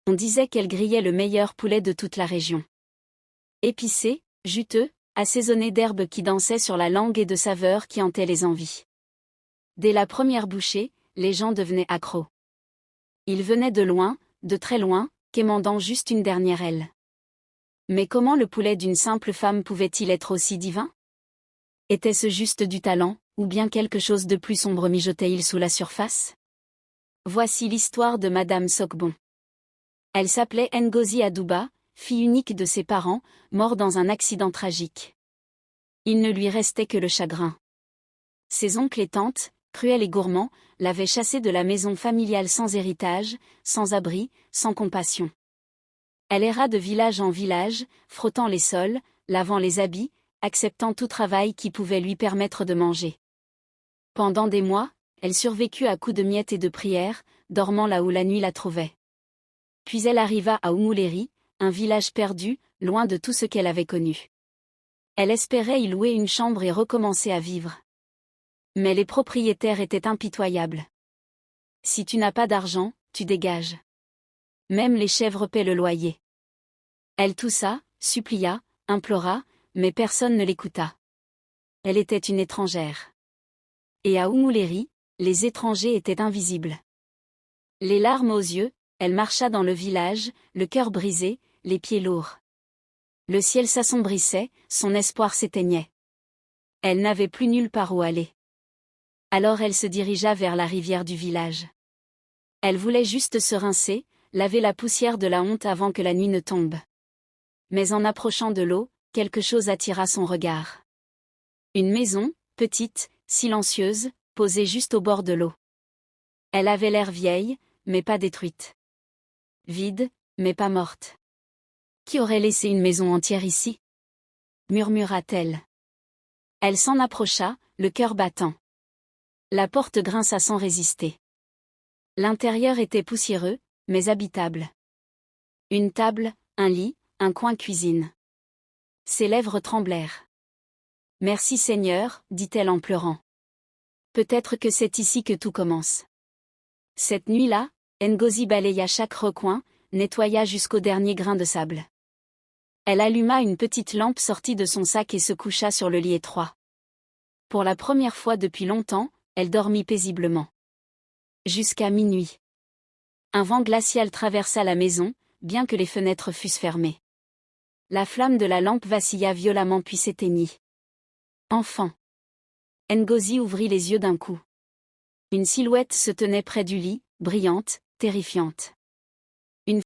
On disait qu'elle grillait le meilleur poulet de toute la région. Épicé, juteux, assaisonné d'herbes qui dansaient sur la langue et de saveurs qui hantaient les envies. Dès la première bouchée, les gens devenaient accros. Ils venaient de loin, de très loin, quémandant juste une dernière aile. Mais comment le poulet d'une simple femme pouvait-il être aussi divin? Était-ce juste du talent, ou bien quelque chose de plus sombre mijotait-il sous la surface? Voici l'histoire de Madame Sokbon. Elle s'appelait Ngozi Adouba, fille unique de ses parents, mort dans un accident tragique. Il ne lui restait que le chagrin. Ses oncles et tantes, cruels et gourmands, l'avaient chassée de la maison familiale sans héritage, sans abri, sans compassion. Elle erra de village en village, frottant les sols, lavant les habits, acceptant tout travail qui pouvait lui permettre de manger. Pendant des mois, elle survécut à coups de miettes et de prières, dormant là où la nuit la trouvait. Puis elle arriva à Oumouléry, un village perdu, loin de tout ce qu'elle avait connu. Elle espérait y louer une chambre et recommencer à vivre. Mais les propriétaires étaient impitoyables. Si tu n'as pas d'argent, tu dégages. Même les chèvres paient le loyer. Elle toussa, supplia, implora, mais personne ne l'écouta. Elle était une étrangère. Et à Oumouléry, les étrangers étaient invisibles. Les larmes aux yeux, elle marcha dans le village, le cœur brisé, les pieds lourds. Le ciel s'assombrissait, son espoir s'éteignait. Elle n'avait plus nulle part où aller. Alors elle se dirigea vers la rivière du village. Elle voulait juste se rincer, laver la poussière de la honte avant que la nuit ne tombe. Mais en approchant de l'eau, quelque chose attira son regard. Une maison, petite, silencieuse, posée juste au bord de l'eau. Elle avait l'air vieille, mais pas détruite. Vide, mais pas morte. Qui aurait laissé une maison entière ici? Murmura-t-elle. Elle s'en approcha, le cœur battant. La porte grinça sans résister. L'intérieur était poussiéreux, mais habitable. Une table, un lit, un coin cuisine. Ses lèvres tremblèrent. Merci Seigneur, dit-elle en pleurant. Peut-être que c'est ici que tout commence. Cette nuit-là, Ngozi balaya chaque recoin, nettoya jusqu'au dernier grain de sable. Elle alluma une petite lampe sortie de son sac et se coucha sur le lit étroit. Pour la première fois depuis longtemps, elle dormit paisiblement. Jusqu'à minuit. Un vent glacial traversa la maison, bien que les fenêtres fussent fermées. La flamme de la lampe vacilla violemment puis s'éteignit. Enfin. Ngozi ouvrit les yeux d'un coup. Une silhouette se tenait près du lit, brillante, terrifiante.